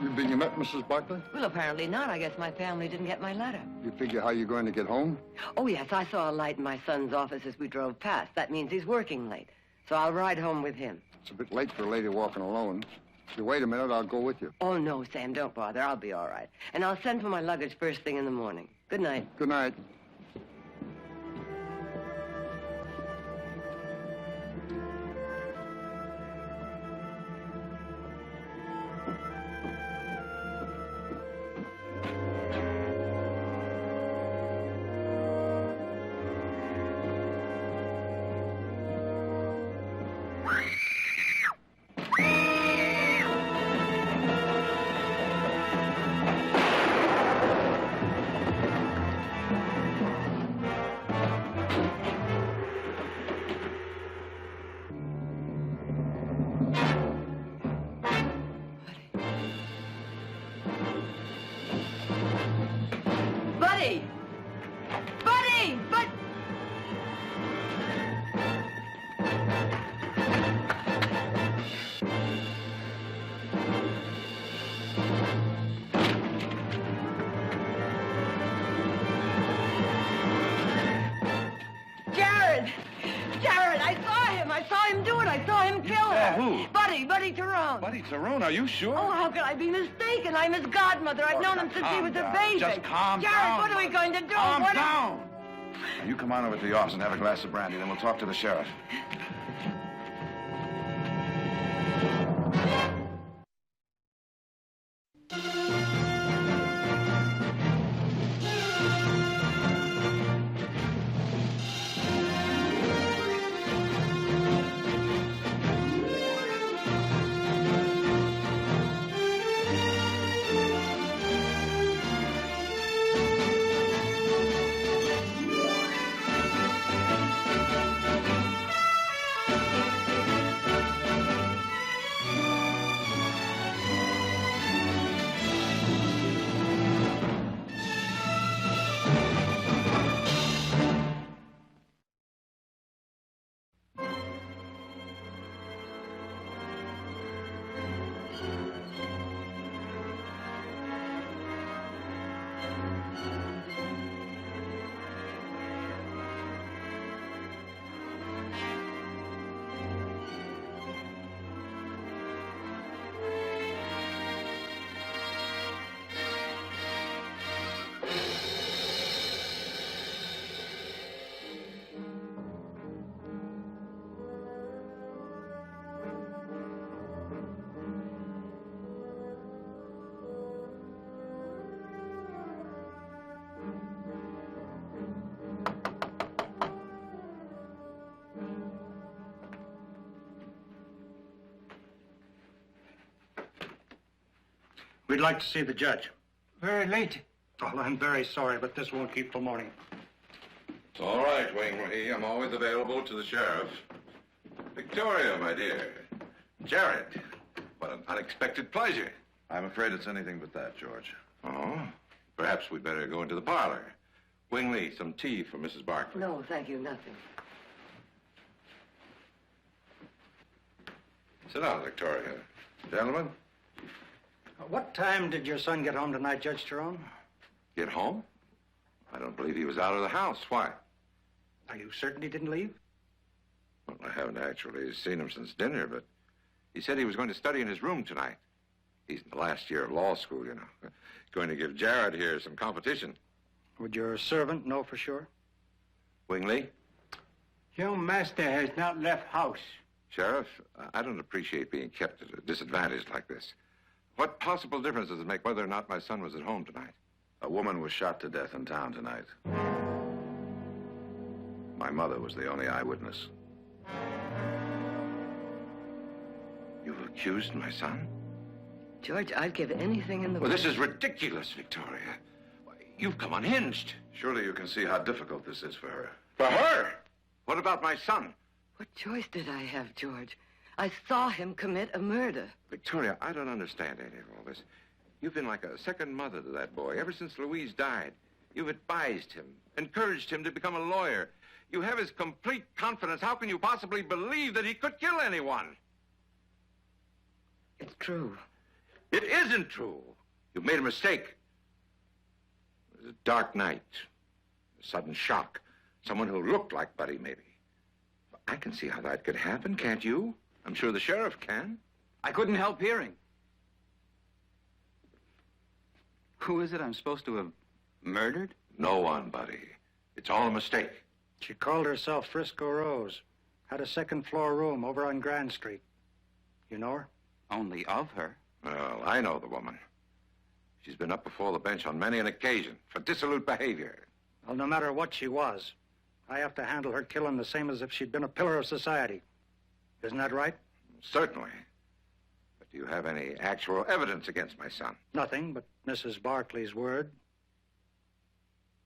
You think you met Mrs. Barkley? Well, apparently not. I guess my family didn't get my letter. You figure how you're going to get home? Oh, yes, I saw a light in my son's office as we drove past. That means he's working late. So I'll ride home with him. It's a bit late for a lady walking alone. If you wait a minute, I'll go with you. Oh, no, Sam, don't bother. I'll be all right. And I'll send for my luggage first thing in the morning. Good night. Good night. Buddy Tyrone. Buddy Tyrone, are you sure? Oh, how could I be mistaken? I'm his godmother. I've known him since he was a baby. Just calm Jared, down. what are we going to do? Calm down. Now, you come on over to the office and have a glass of brandy, then we'll talk to the sheriff. We'd like to see the judge. Very late. Oh, I'm very sorry, but this won't keep till morning. It's all right, Wingley. I'm always available to the sheriff. Victoria, my dear. Jared, what an unexpected pleasure. I'm afraid it's anything but that, George. Oh, perhaps we'd better go into the parlor. Wingley, some tea for Mrs. Barkley. No, thank you, nothing. Sit down, Victoria. Gentlemen. What time did your son get home tonight, Judge Tyrone? Get home? I don't believe he was out of the house. Why? Are you certain he didn't leave? Well, I haven't actually seen him since dinner, but he said he was going to study in his room tonight. He's in the last year of law school, you know. Going to give Jared here some competition. Would your servant know for sure? Wingley? Your master has not left house. Sheriff, I don't appreciate being kept at a disadvantage like this. What possible difference does it make whether or not my son was at home tonight? A woman was shot to death in town tonight. My mother was the only eyewitness. You've accused my son? George, I'd give anything in the Well, world. this is ridiculous, Victoria. Why, you've come unhinged. Surely you can see how difficult this is for her. For her? What about my son? What choice did I have, George? I saw him commit a murder. Victoria, I don't understand any of all this. You've been like a second mother to that boy ever since Louise died. You've advised him, encouraged him to become a lawyer. You have his complete confidence. How can you possibly believe that he could kill anyone? It's true. It isn't true. You've made a mistake. It was a dark night. A sudden shock. Someone who looked like Buddy, maybe. I can see how that could happen, can't you? I'm sure the sheriff can. I couldn't help hearing. Who is it I'm supposed to have murdered? No one, Buddy. It's all a mistake. She called herself Frisco Rose. Had a second-floor room over on Grand Street. You know her? Only of her. Well, I know the woman. She's been up before the bench on many an occasion for dissolute behavior. Well, no matter what she was, I have to handle her killing the same as if she'd been a pillar of society. Isn't that right? Certainly. But do you have any actual evidence against my son? Nothing but Mrs. Barkley's word.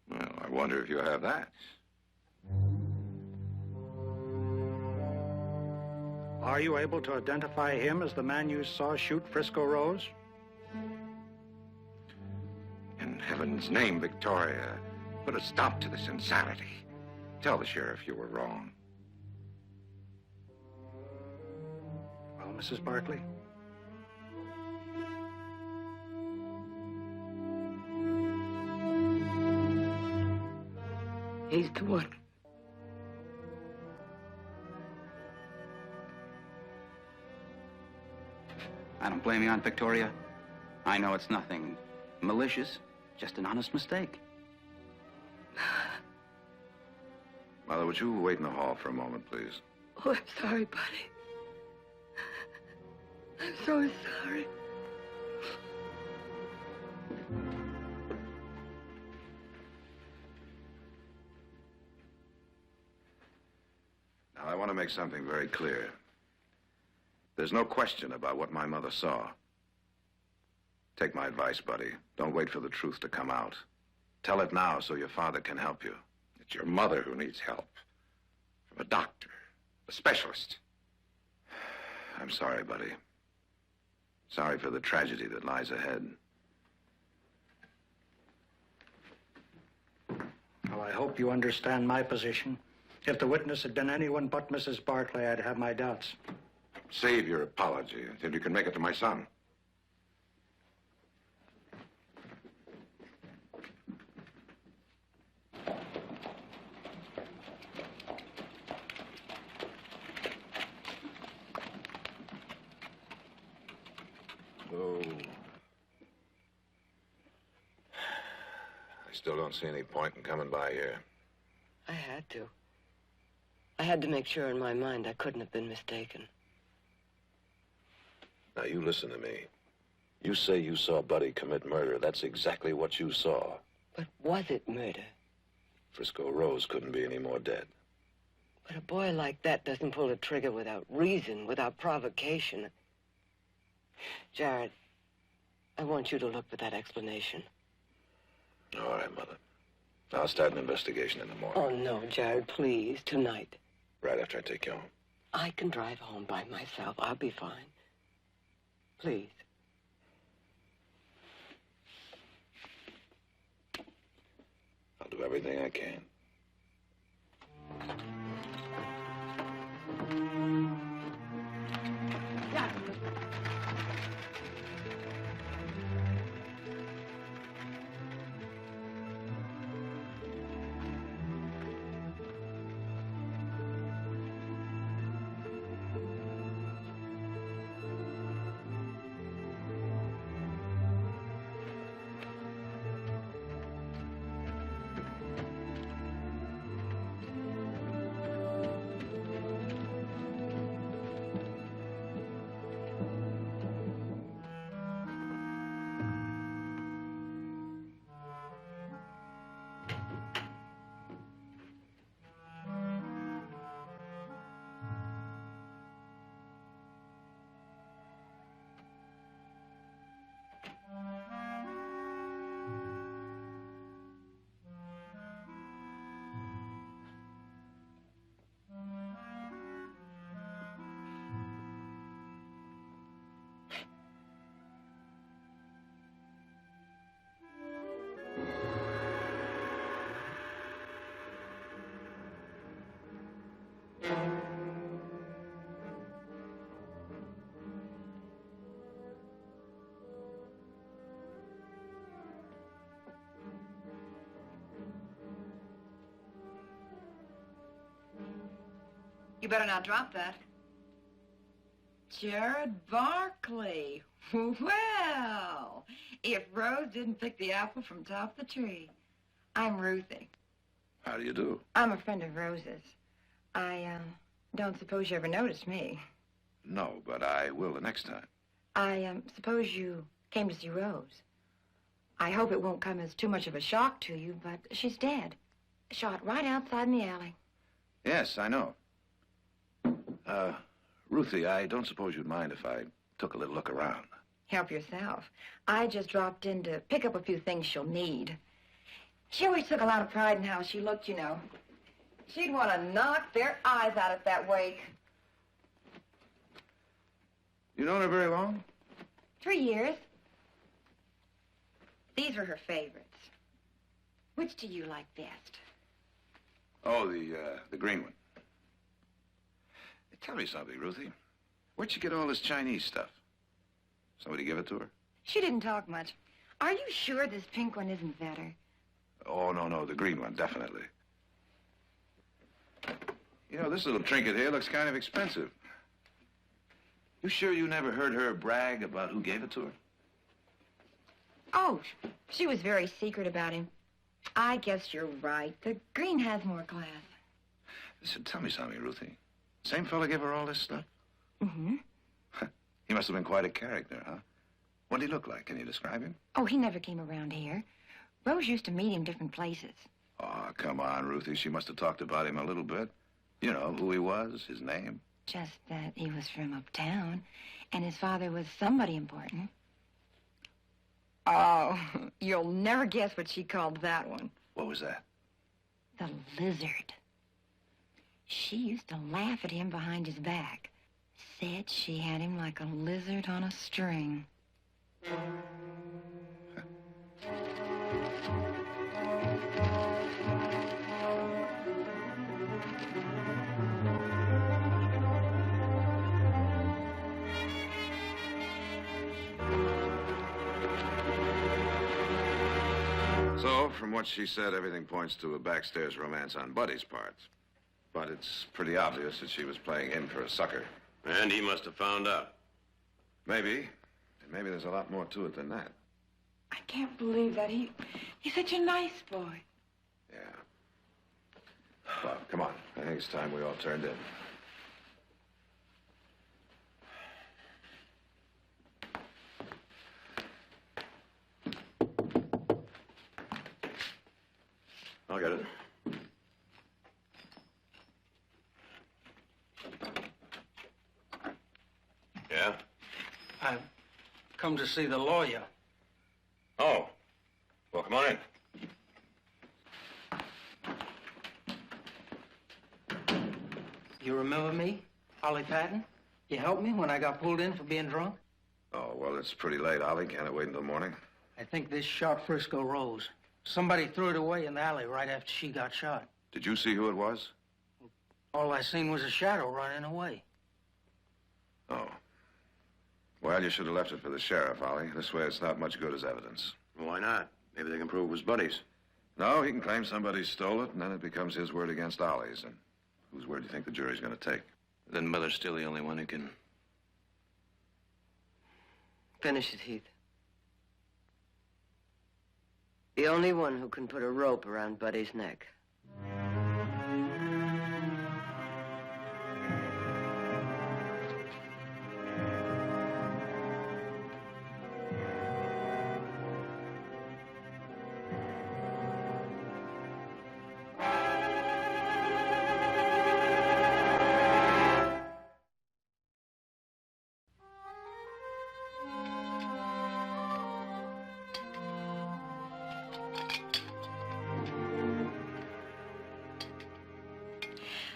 Well, I wonder if you have that. Are you able to identify him as the man you saw shoot Frisco Rose? In heaven's name, Victoria, put a stop to this insanity. Tell the sheriff you were wrong. Well, Mrs. Barkley? He's the one. I don't blame you, Aunt Victoria. I know it's nothing malicious, just an honest mistake. Mother, would you wait in the hall for a moment, please? Oh, I'm sorry, Buddy. I'm so sorry. Now, I want to make something very clear. There's no question about what my mother saw. Take my advice, Buddy. Don't wait for the truth to come out. Tell it now so your father can help you. It's your mother who needs help. From a doctor, a specialist. I'm sorry, Buddy. Sorry for the tragedy that lies ahead. Well, I hope you understand my position. If the witness had been anyone but Mrs. Barkley, I'd have my doubts. Save your apology until you can make it to my son. Oh. I still don't see any point in coming by here. I had to. I had to make sure in my mind I couldn't have been mistaken. Now, you listen to me. You say you saw Buddy commit murder. That's exactly what you saw. But was it murder? Frisco Rose couldn't be any more dead. But a boy like that doesn't pull a trigger without reason, without provocation. Jared, I want you to look for that explanation. All right, Mother. I'll start an investigation in the morning. Oh, no, Jared, please, tonight. Right after I take you home. I can drive home by myself. I'll be fine. Please. I'll do everything I can. You better not drop that. Jared Barkley. Well, if Rose didn't pick the apple from top of the tree. I'm Ruthie. How do you do? I'm a friend of Rose's. I don't suppose you ever noticed me. No, but I will the next time. I suppose you came to see Rose. I hope it won't come as too much of a shock to you, but she's dead. Shot right outside in the alley. Yes, I know. Ruthie, I don't suppose you'd mind if I took a little look around. Help yourself. I just dropped in to pick up a few things she'll need. She always took a lot of pride in how she looked, you know. She'd want to knock their eyes out at that wake. You known her very long? 3 years. These were her favorites. Which do you like best? Oh, the green one. Hey, tell me something, Ruthie. Where'd you get all this Chinese stuff? Somebody give it to her? She didn't talk much. Are you sure this pink one isn't better? Oh, no, the green one, definitely. You know, this little trinket here looks kind of expensive. You sure you never heard her brag about who gave it to her? Oh, she was very secret about him. I guess you're right. The green has more class. Listen, tell me something, Ruthie. Same fella gave her all this stuff? Mm-hmm. He must have been quite a character, huh? What did he look like? Can you describe him? Oh, he never came around here. Rose used to meet him different places. Oh, come on, Ruthie. She must have talked about him a little bit. You know, who he was, his name. Just that he was from uptown, and his father was somebody important. Oh, you'll never guess what she called that one. What was that? The Lizard. She used to laugh at him behind his back. Said she had him like a lizard on a string. So, from what she said, everything points to a backstairs romance on Buddy's part. But it's pretty obvious that she was playing him for a sucker. And he must have found out. Maybe. And maybe there's a lot more to it than that. I can't believe that. He's such a nice boy. Yeah. Well, come on. I think it's time we all turned in. I'll get it. Yeah? I've come to see the lawyer. Oh. Well, come on in. You remember me, Ollie Patton? You helped me when I got pulled in for being drunk? Oh, well, it's pretty late, Ollie. Can't it wait until morning? I think this shot Frisco Rose. Somebody threw it away in the alley right after she got shot. Did you see who it was? All I seen was a shadow running away. Oh. Well, you should have left it for the sheriff, Ollie. This way it's not much good as evidence. Why not? Maybe they can prove it was Buddy's. No, he can claim somebody stole it, and then it becomes his word against Ollie's. And whose word do you think the jury's going to take? Then Miller's still the only one who can... Finish it, Heath. The only one who can put a rope around Buddy's neck.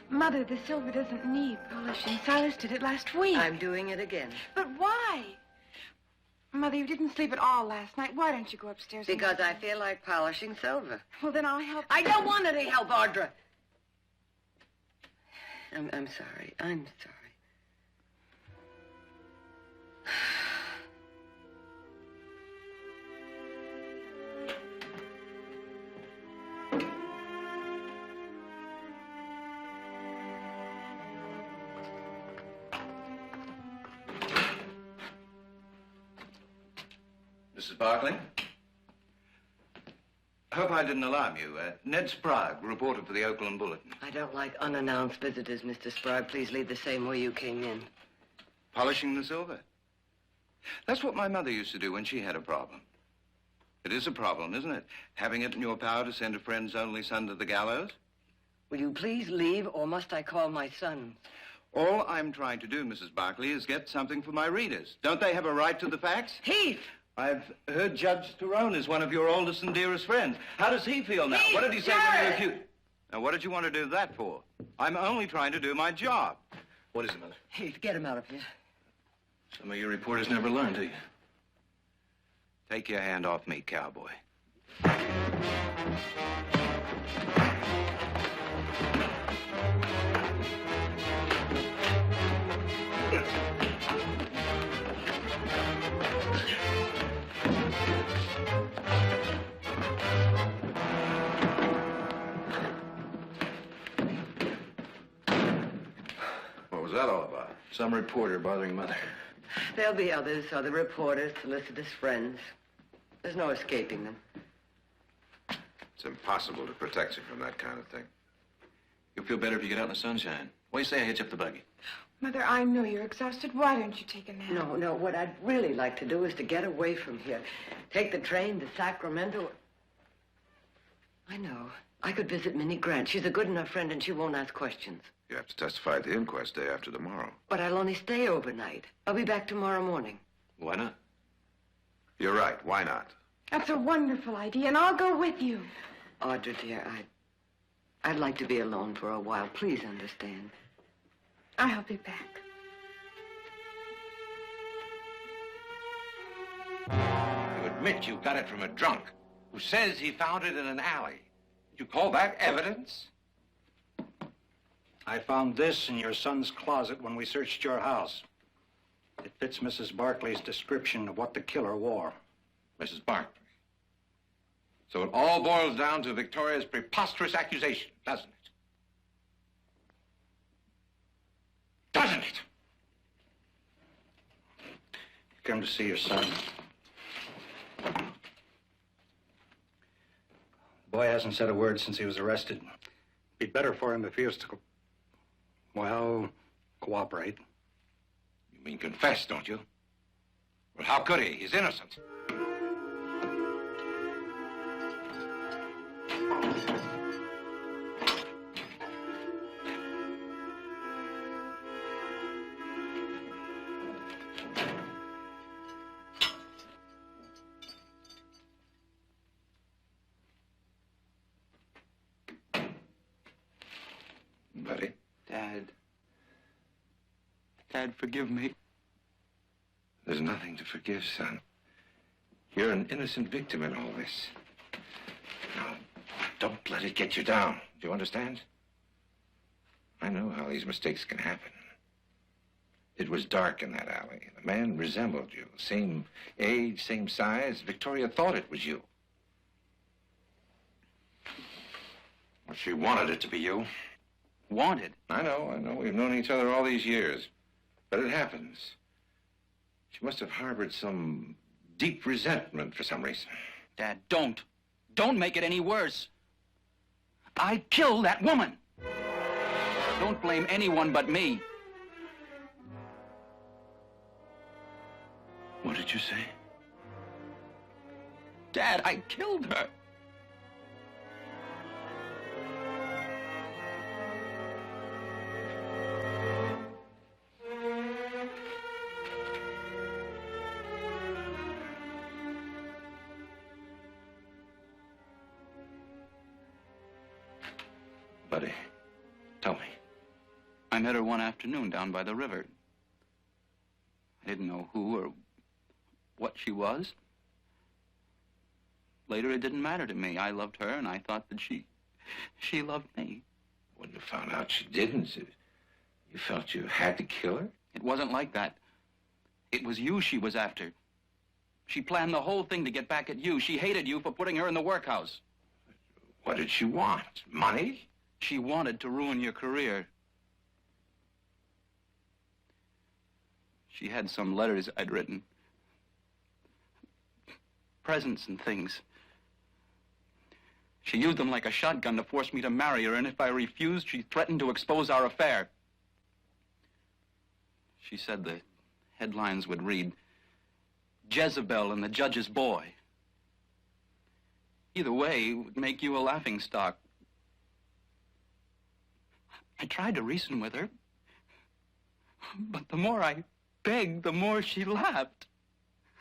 Mother, the silver doesn't need polishing. Silas did it last week. I'm doing it again. But why? Mother, you didn't sleep at all last night. Why don't you go upstairs? Because I feel like polishing silver. Well, then I'll help. I don't want any help, Audra. I'm sorry. I'm sorry. Mrs. Barkley. I hope I didn't alarm you. Ned Sprague, reporter for the Oakland Bulletin. I don't like unannounced visitors, Mr. Sprague. Please leave the same way you came in. Polishing the silver. That's what my mother used to do when she had a problem. It is a problem, isn't it? Having it in your power to send a friend's only son to the gallows? Will you please leave, or must I call my son? All I'm trying to do, Mrs. Barkley, is get something for my readers. Don't they have a right to the facts? Heath! I've heard Judge Tyrone is one of your oldest and dearest friends. How does he feel now? What did he say when he refused? Now, what did you want to do that for? I'm only trying to do my job. What is it, Mother? Heath, get him out of here. Some of your reporters never learn, do you? Take your hand off me, cowboy. What was that all about? Some reporter bothering Mother. There'll be others, other reporters, solicitors, friends. There's no escaping them. It's impossible to protect you from that kind of thing. You'll feel better if you get out in the sunshine. What do you say I hitch up the buggy? Mother, I know you're exhausted. Why don't you take a nap? No, what I'd really like to do is to get away from here. Take the train to Sacramento. I know. I could visit Minnie Grant. She's a good enough friend, and she won't ask questions. You have to testify at the inquest day after tomorrow. But I'll only stay overnight. I'll be back tomorrow morning. Why not? You're right. Why not? That's a wonderful idea, and I'll go with you. Audra, dear, I'd like to be alone for a while. Please understand. I'll be back. You admit you got it from a drunk who says he found it in an alley. You call that evidence? I found this in your son's closet when we searched your house. It fits Mrs. Barkley's description of what the killer wore. Mrs. Barkley. So it all boils down to Victoria's preposterous accusation, doesn't it? Doesn't it? You come to see your son. The boy hasn't said a word since he was arrested. It'd be better for him if he was to, cooperate. You mean confess, don't you? Well, how could he? He's innocent. Buddy? Dad, forgive me. There's nothing to forgive, son. You're an innocent victim in all this. Now, don't let it get you down. Do you understand? I know how these mistakes can happen. It was dark in that alley. The man resembled you. Same age, same size. Victoria thought it was you. Well, she wanted it to be you. Wanted? I know. We've known each other all these years. But it happens. She must have harbored some deep resentment for some reason. Dad, don't. Don't make it any worse. I killed that woman. Don't blame anyone but me. What did you say? Dad, I killed her. Buddy, tell me. I met her one afternoon down by the river. I didn't know who or what she was. Later, it didn't matter to me. I loved her, and I thought that she loved me. When you found out she didn't, you felt you had to kill her? It wasn't like that. It was you she was after. She planned the whole thing to get back at you. She hated you for putting her in the workhouse. What did she want? Money? She wanted to ruin your career. She had some letters I'd written. presents and things. She used them like a shotgun to force me to marry her, and if I refused, she threatened to expose our affair. She said the headlines would read, Jezebel and the Judge's Boy. Either way, it would make you a laughingstock. I tried to reason with her, but the more I begged, the more she laughed.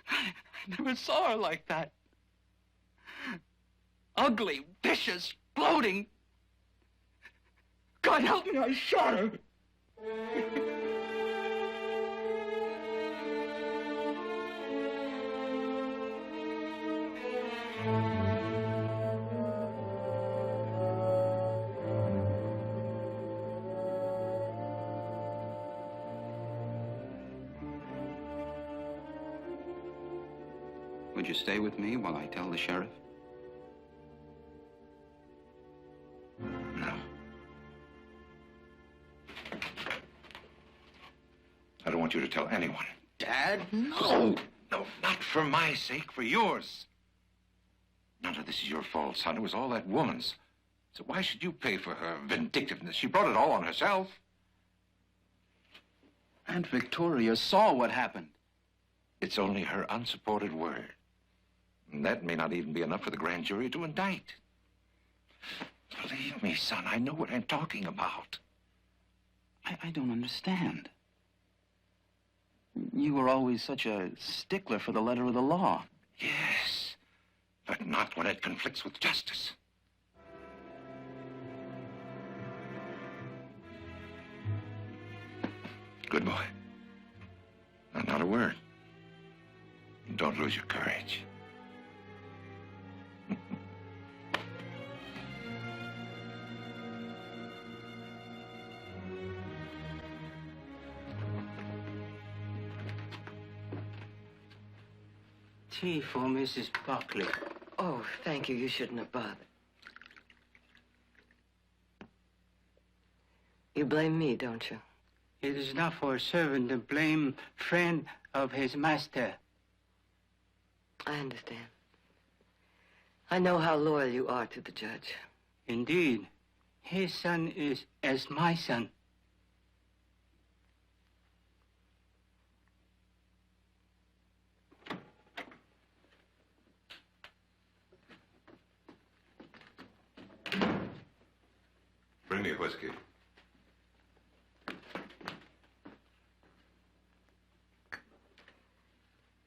I never saw her like that. Ugly, vicious, gloating. God help me, I shot her. Would you stay with me while I tell the sheriff? No. I don't want you to tell anyone. Dad? No! No, not for my sake, for yours. None of this is your fault, son. It was all that woman's. So why should you pay for her vindictiveness? She brought it all on herself. Aunt Victoria saw what happened. It's only her unsupported word. And that may not even be enough for the grand jury to indict. Believe me, son, I know what I'm talking about. I don't understand. You were always such a stickler for the letter of the law. Yes, but not when it conflicts with justice. Good boy. Now, not a word. Don't lose your courage. Tea for Mrs. Barkley. Oh, thank you. You shouldn't have bothered. You blame me, don't you? It is not for a servant to blame friend of his master. I understand. I know how loyal you are to the judge. Indeed, his son is as my son. Bring me a whiskey.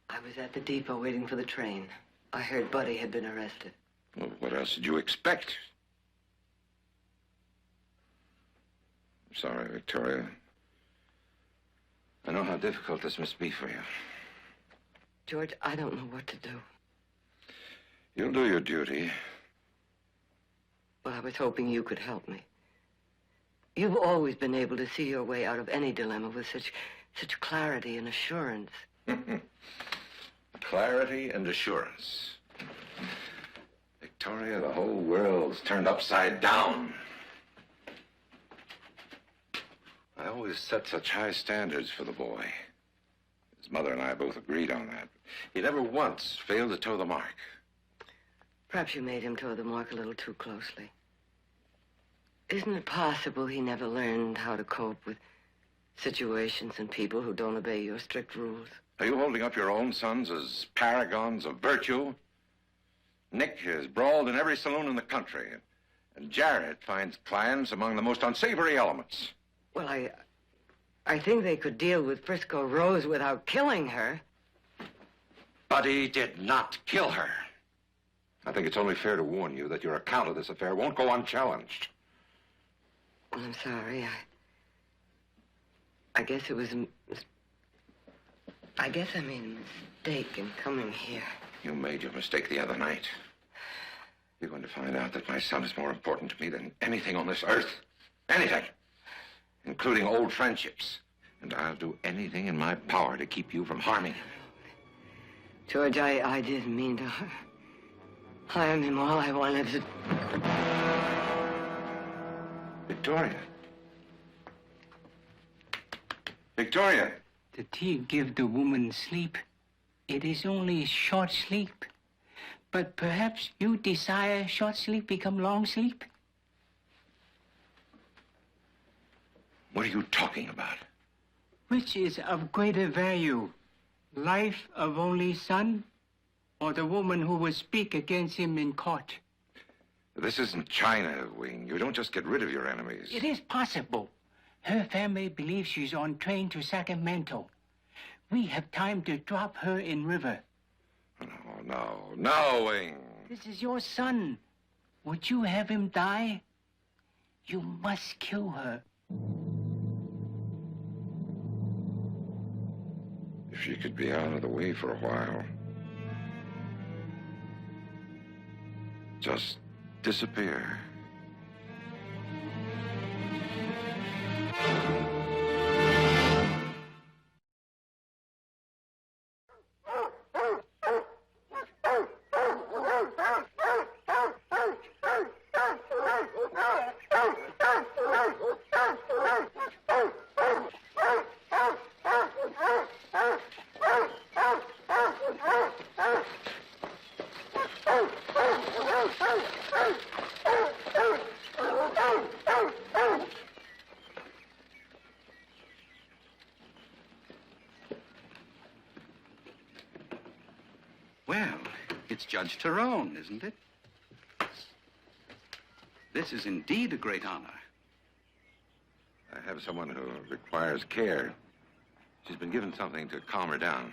I was at the depot waiting for the train. I heard Buddy had been arrested. Well, what else did you expect? I'm sorry, Victoria. I know how difficult this must be for you. George, I don't know what to do. You'll do your duty. Well, I was hoping you could help me. You've always been able to see your way out of any dilemma with such clarity and assurance. Clarity and assurance. Victoria, the whole world's turned upside down. I always set such high standards for the boy. His mother and I both agreed on that. He never once failed to toe the mark. Perhaps you made him toe the mark a little too closely. Isn't it possible he never learned how to cope with situations and people who don't obey your strict rules? Are you holding up your own sons as paragons of virtue? Nick is brawled in every saloon in the country, and Jared finds clients among the most unsavory elements. Well, I think they could deal with Frisco Rose without killing her. But he did not kill her. I think it's only fair to warn you that your account of this affair won't go unchallenged. Well, I'm sorry. I guess it was I guess I made a mistake in coming here. You made your mistake the other night. You're going to find out that my son is more important to me than anything on this earth. Anything. Including old friendships. And I'll do anything in my power to keep you from harming him. George, I didn't mean to harm him. All I wanted to... Victoria. Victoria. The tea give the woman sleep. It is only short sleep. But perhaps you desire short sleep become long sleep? What are you talking about? Which is of greater value, life of only son, or the woman who will speak against him in court? This isn't China, Wing. You don't just get rid of your enemies. It is possible. Her family believes she's on train to Sacramento. We have time to drop her in river. No, Wing. This is your son. Would you have him die? You must kill her. If she could be out of the way for a while. Just disappear. Well, it's Judge Tyrone, isn't it? This is indeed a great honor. I have someone who requires care. She's been given something to calm her down.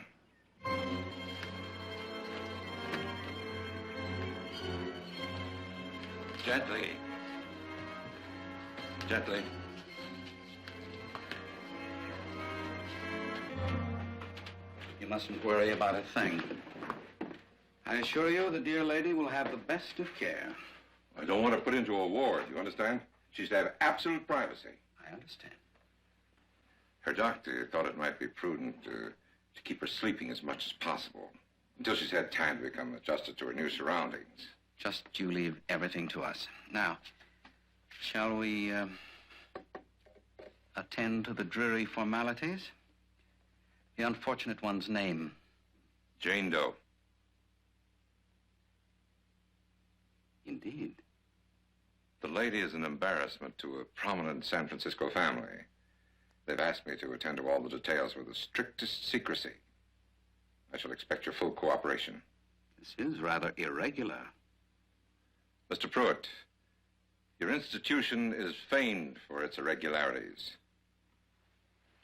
Gently. Gently. You mustn't worry about a thing. I assure you the dear lady will have the best of care. I don't want to put into a ward, you understand? She's to have absolute privacy. I understand. Her doctor thought it might be prudent to keep her sleeping as much as possible until she's had time to become adjusted to her new surroundings. Just you leave everything to us. Now, shall we attend to the dreary formalities? The unfortunate one's name. Jane Doe. Indeed. The lady is an embarrassment to a prominent San Francisco family. They've asked me to attend to all the details with the strictest secrecy. I shall expect your full cooperation. This is rather irregular. Mr. Pruitt, your institution is famed for its irregularities.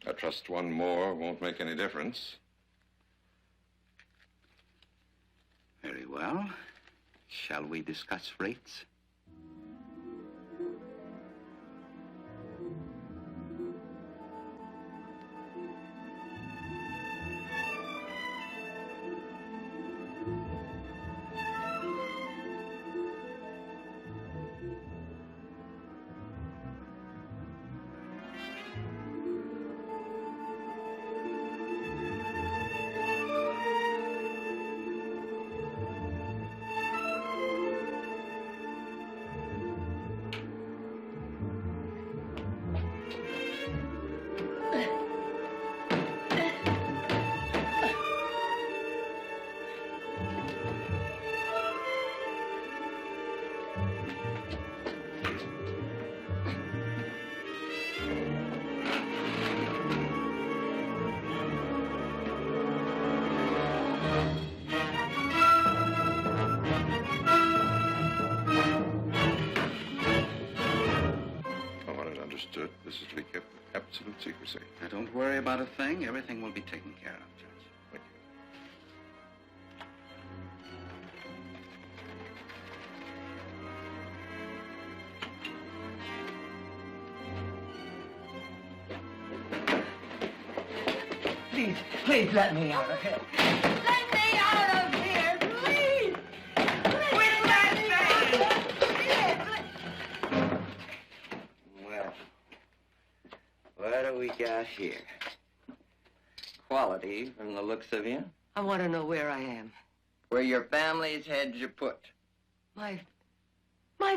I trust one more won't make any difference. Very well. Shall we discuss rates? This is to be kept with absolute secrecy. Now, don't worry about a thing. Everything will be taken care of, Judge. Thank Please, please let me out of here. Let me out of here, please! Quit that thing! Well, what do we got here? Quality from the looks of you. I want to know where I am. Where your family's had you put. My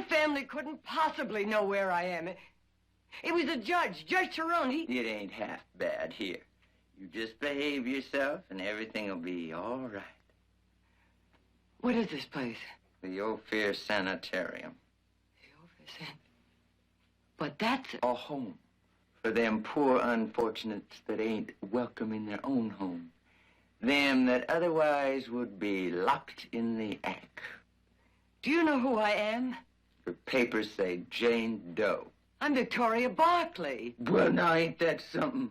family couldn't possibly know where I am. It was a judge, Judge Tyrone. It ain't half bad here. You just behave yourself and everything will be all right. What is this place? The Ophir Sanitarium. But that's... A home for them poor unfortunates that ain't welcome in their own home. Them that otherwise would be locked in the attic. Do you know who I am? Her papers say Jane Doe. I'm Victoria Barclay. Well, now, ain't that something?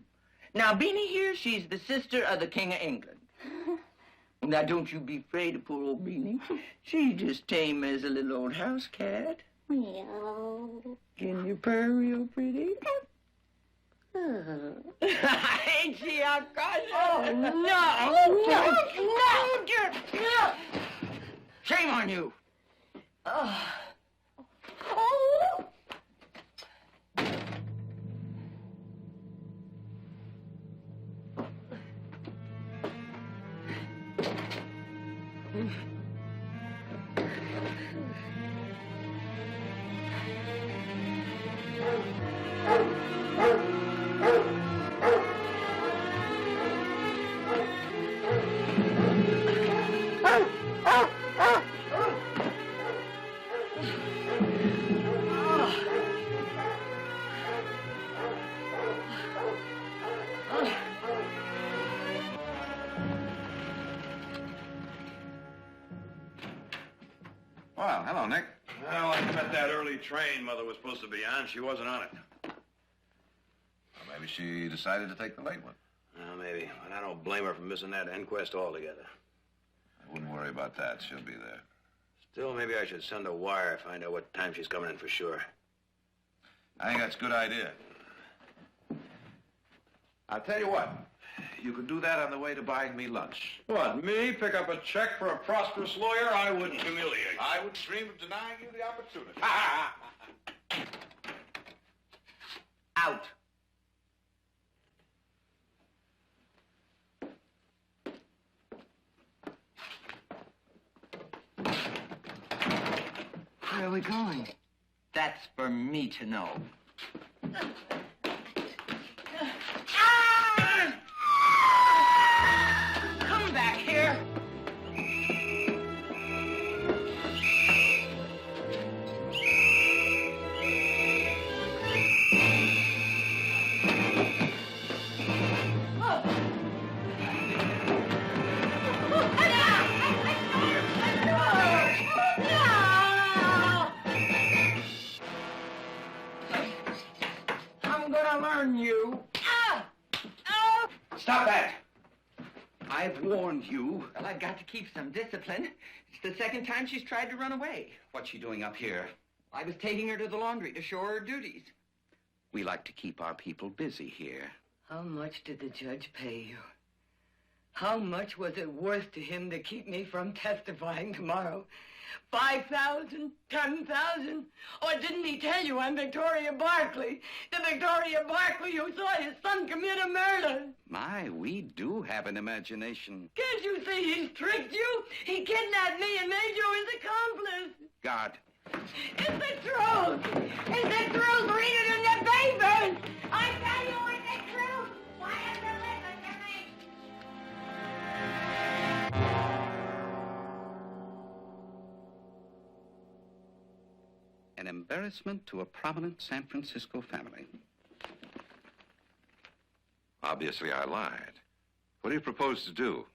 Now, Beanie here, she's the sister of the King of England. Now, don't you be afraid of poor old Beanie. She's just tame as a little old house cat. Meow. Can you purr real pretty? Ain't she a cousin? Oh, no! Shame on you! Oh. Well, hello, Nick. Well, I met that early train Mother was supposed to be on. She wasn't on it. Well, maybe she decided to take the late one. Well, maybe. But I don't blame her for missing that inquest altogether. I wouldn't worry about that. She'll be there. Still, maybe I should send a wire, find out what time she's coming in for sure. I think that's a good idea. I'll tell you what. You could do that on the way to buying me lunch. What, me? Pick up a check for a prosperous lawyer? I wouldn't humiliate. I would dream of denying you the opportunity. Out. Where are we going? That's for me to know. Come back here. You. Stop that! I've warned you. Well, I've got to keep some discipline. It's the second time she's tried to run away. What's she doing up here? I was taking her to the laundry to show her duties. We like to keep our people busy here. How much did the judge pay you? How much was it worth to him to keep me from testifying tomorrow? 5,000? 10,000? Or didn't he tell you I'm Victoria Barclay? The Victoria Barclay who saw his son commit a murder? My, we do have an imagination. Can't you see he's tricked you? He kidnapped me and made you his accomplice. God. It's the truth! It's the truth! Read it in the papers! I tell you it's the truth! Why have you listened to me? An embarrassment to a prominent San Francisco family. Obviously, I lied. What do you propose to do?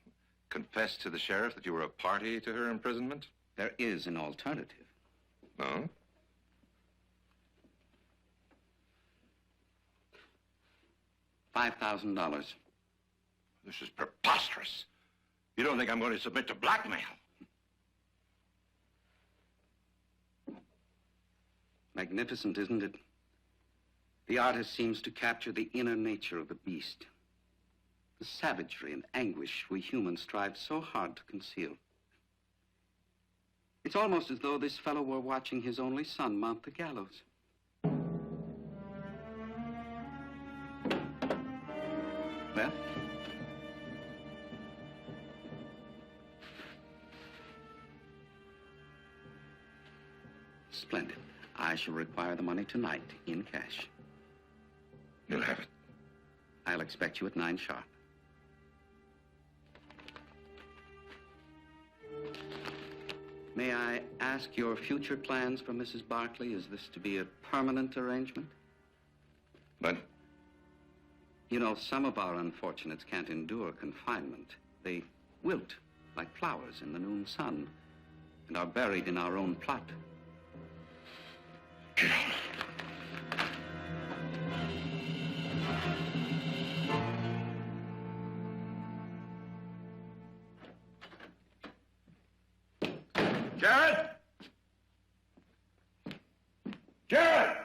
Confess to the sheriff that you were a party to her imprisonment? There is an alternative. No? $5,000. This is preposterous. You don't think I'm going to submit to blackmail? Magnificent, isn't it? The artist seems to capture the inner nature of the beast. The savagery and anguish we humans strive so hard to conceal. It's almost as though this fellow were watching his only son mount the gallows. Well? Splendid. I shall require the money tonight, in cash. You'll have it. I'll expect you at 9 sharp. May I ask your future plans for Mrs. Barkley? Is this to be a permanent arrangement? But You know, some of our unfortunates can't endure confinement. They wilt like flowers in the noon sun and are buried in our own plot. Jared! Jared!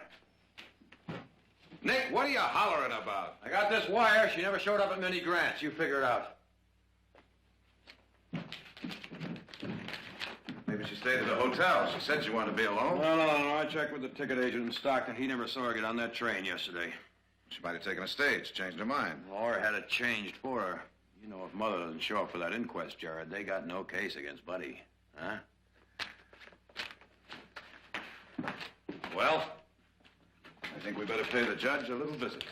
Nick, what are you hollering about? I got this wire. She never showed up at Minnie Grant's. You figure it out. maybe she stayed at a hotel. She said she wanted to be alone. No. I checked with the ticket agent in Stockton. He never saw her get on that train yesterday. She might have taken a stage, changed her mind. Or had it changed for her. You know, if Mother doesn't show up for that inquest, Jared, they got no case against Buddy. Huh? Well, I think we better pay the judge a little visit.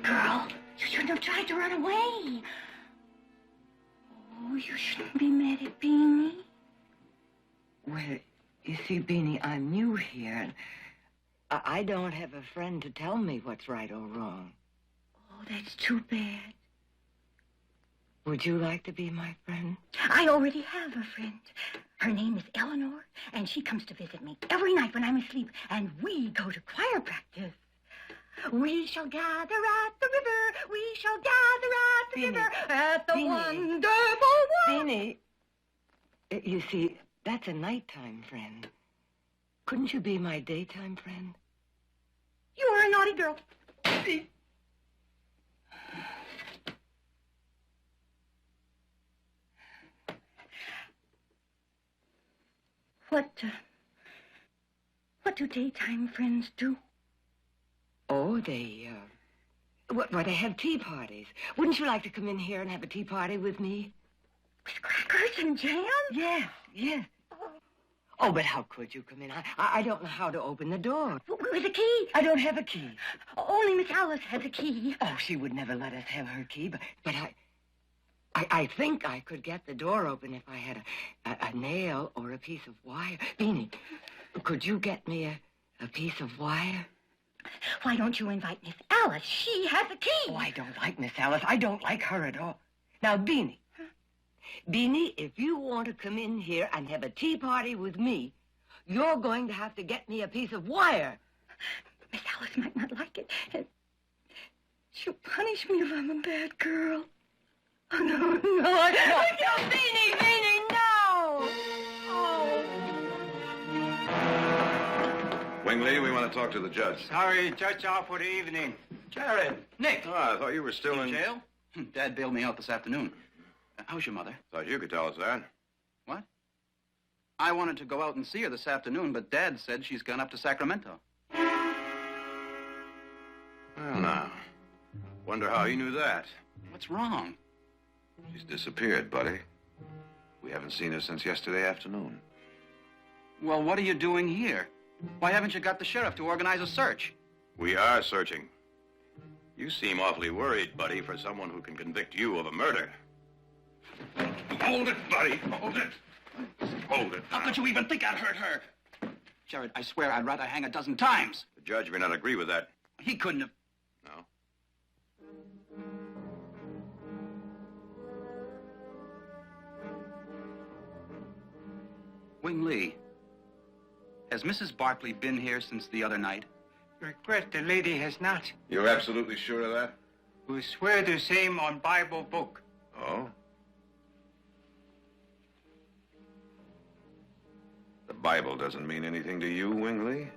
Girl, you shouldn't have tried to run away. Oh, you shouldn't be mad at Beanie. Well, you see, Beanie, I'm new here, and I don't have a friend to tell me what's right or wrong. Oh, that's too bad. Would you like to be my friend? I already have a friend. Her name is Eleanor, and she comes to visit me every night when I'm asleep, and we go to choir practice. We shall gather at the river. We shall gather at the river at the wonderful one. Beanie, you see, that's a nighttime friend. Couldn't you be my daytime friend? You are a naughty girl. What do daytime friends do? Oh, they they have tea parties. Wouldn't you like to come in here and have a tea party with me? With crackers and jam? Yes. Oh, but how could you come in? I don't know how to open the door. With a key? I don't have a key. Only Miss Alice has a key. Oh, she would never let us have her key, but I think I could get the door open if I had a nail or a piece of wire. Beanie, could you get me a piece of wire? Why don't you invite Miss Alice? She has a key. Oh, I don't like Miss Alice. I don't like her at all. Now, Beanie. Beanie, if you want to come in here and have a tea party with me, you're going to have to get me a piece of wire. Miss Alice might not like it. She'll punish me if I'm a bad girl. Oh, no. Beanie, no! Oh. Wingley, we want to talk to the judge. Sorry, Judge, off for the evening. Jared! Nick! Oh, I thought you were still in jail? Dad bailed me out this afternoon. How's your mother? Thought you could tell us that. What? I wanted to go out and see her this afternoon, but Dad said she's gone up to Sacramento. Well, now. Wonder how you knew that. What's wrong? She's disappeared, buddy. We haven't seen her since yesterday afternoon. Well, what are you doing here? Why haven't you got the sheriff to organize a search? We are searching. You seem awfully worried, buddy, for someone who can convict you of a murder. Hold it, buddy. Hold it. Hold it. How could you even think I'd hurt her? Jared, I swear I'd rather hang a dozen times. The judge may not agree with that. He couldn't have... No? Wing Lee, has Mrs. Barkley been here since the other night? Regret the lady has not. You're absolutely sure of that? We swear the same on Bible book. Oh? The Bible doesn't mean anything to you, Wingley?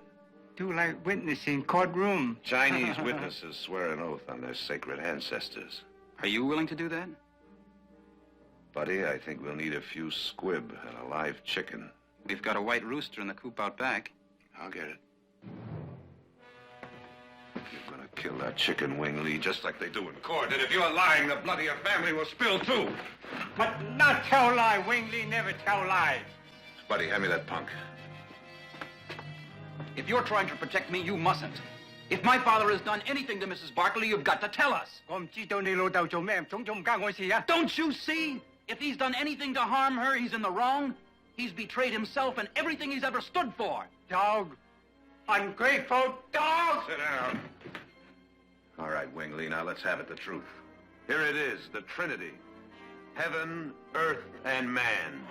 Do like witness in courtroom. Chinese witnesses swear an oath on their sacred ancestors. Are you willing to do that? Buddy, I think we'll need a few squib and a live chicken. We've got a white rooster in the coop out back. I'll get it. You're gonna kill that chicken wing, Lee, just like they do in court. And if you're lying, the blood of your family will spill, too. But not tell lie. Wingley never tell lies. Buddy, hand me that punk. If you're trying to protect me, you mustn't. If my father has done anything to Mrs. Barkley, you've got to tell us. Don't you see? If he's done anything to harm her, he's in the wrong. He's betrayed himself and everything he's ever stood for. Dog. Ungrateful dog! Sit down. All right, Wingley, now let's have it, the truth. Here it is, the Trinity. Heaven, earth, and man.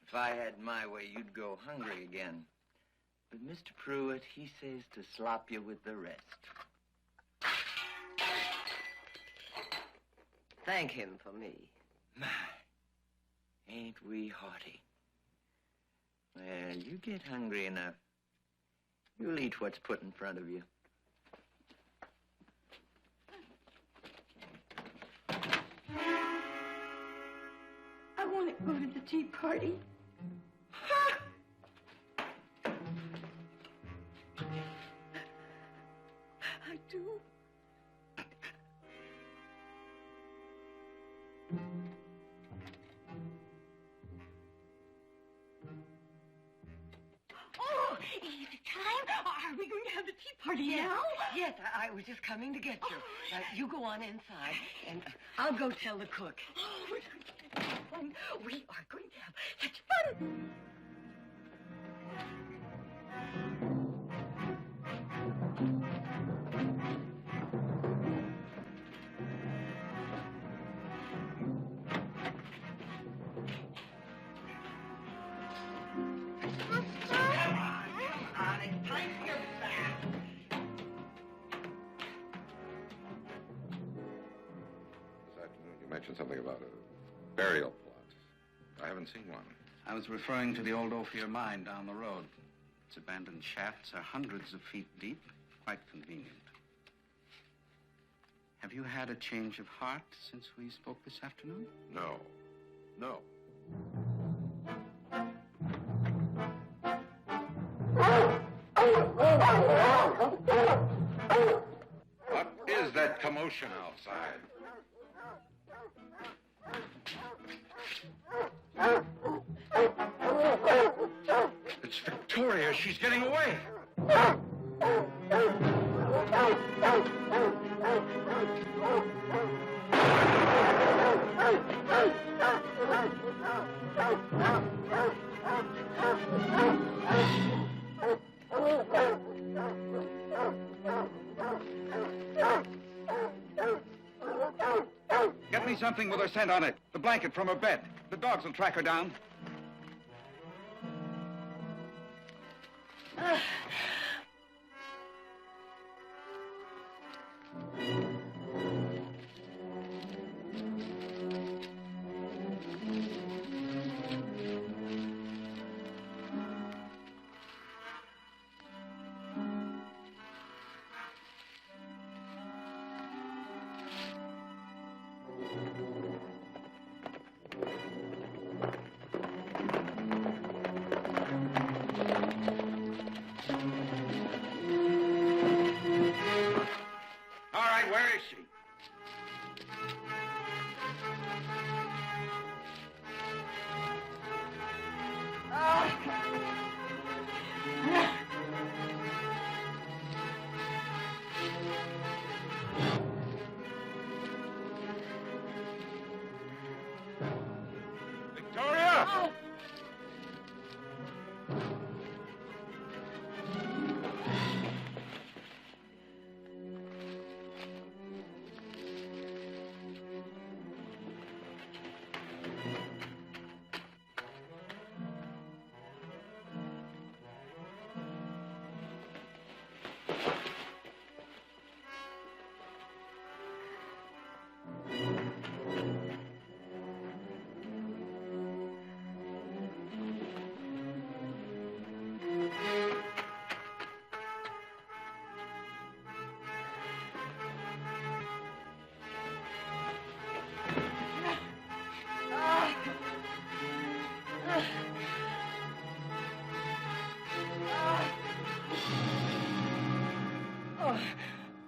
If I had my way, you'd go hungry again. But Mr. Pruitt, he says to slop you with the rest. Thank him for me. My, ain't we hearty. Well, you get hungry enough, you'll eat what's put in front of you. I want to go to the tea party. I do. Oh, is it time? Are we going to have the tea party now? Yes, I was just coming to get you. You go on inside, and I'll go tell the cook. Oh, we're going to have fun. We are going to have such fun. You mentioned something about a burial plot. I haven't seen one. I was referring to the old Ophir mine down the road. Its abandoned shafts are hundreds of feet deep, quite convenient. Have you had a change of heart since we spoke this afternoon? No. No. What is that commotion outside? It's Victoria. She's getting away. Get me something with her scent on it. The blanket from her bed. The dogs will track her down.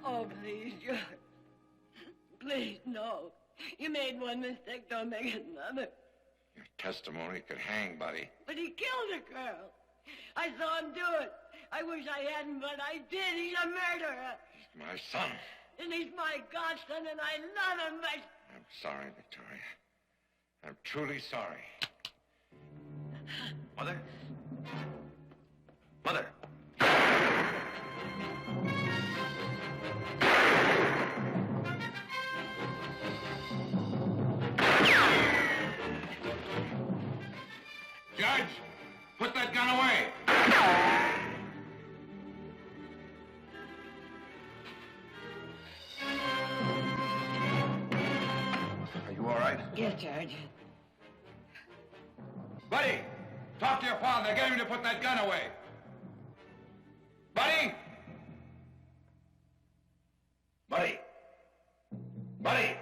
Oh, please, George. Please, no. You made one mistake, don't make another. Your testimony could hang, buddy. But he killed a girl. I saw him do it. I wish I hadn't, but I did. He's a murderer. He's my son. And he's my godson, and I love him, but... I'm sorry, Victoria. I'm truly sorry. Mother? Mother! Judge, put that gun away. Are you all right? Yes, George. Buddy, talk to your father. Get him to put that gun away. Buddy? Buddy! Buddy!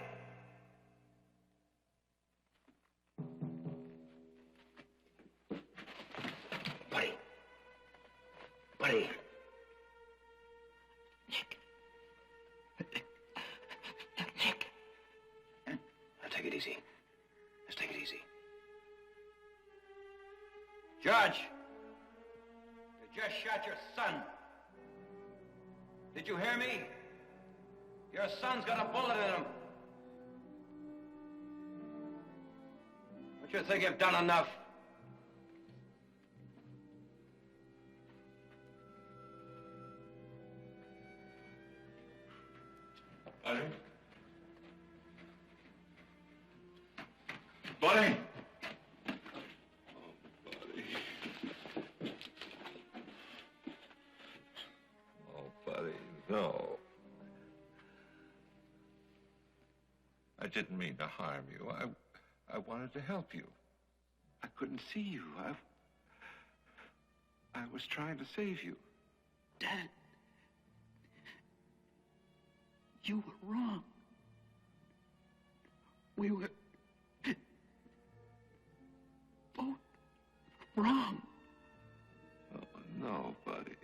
Buddy! Buddy! Nick! Now take it easy. Just take it easy. Judge! They just shot your son. Did you hear me? Your son's got a bullet in him. Don't you think you've done enough? Buddy? Buddy? Oh, buddy, no. I didn't mean to harm you. I wanted to help you. I couldn't see you. I was trying to save you. Dad, you were wrong. We were both wrong. Oh, no, buddy.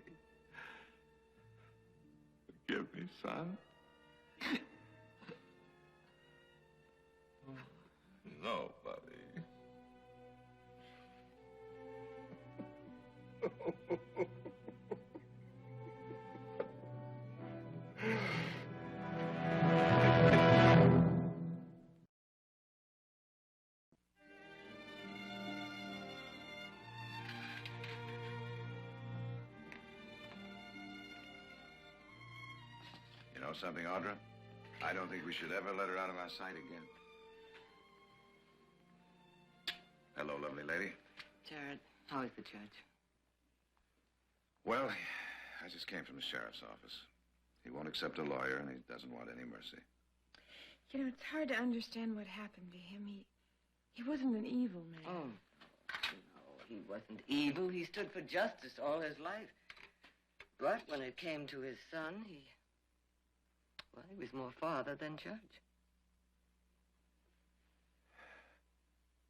Forgive me, son. No, buddy. You know something, Audra? I don't think we should ever let her out of our sight again. Hello, lovely lady. Jared, how is the judge? Well, I just came from the sheriff's office. He won't accept a lawyer, and he doesn't want any mercy. You know, it's hard to understand what happened to him. He wasn't an evil man. Oh, no, he wasn't evil. He stood for justice all his life. But when it came to his son, he was more father than judge.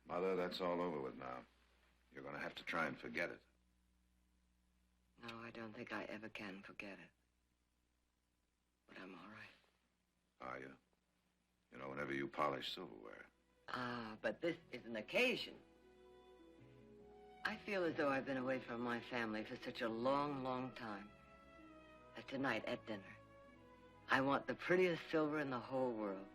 Mother, that's all over with now. You're going to have to try and forget it. No, I don't think I ever can forget it. But I'm all right. Are you? You know, whenever you polish silverware. Ah, but this is an occasion. I feel as though I've been away from my family for such a long, long time. That tonight at dinner, I want the prettiest silver in the whole world.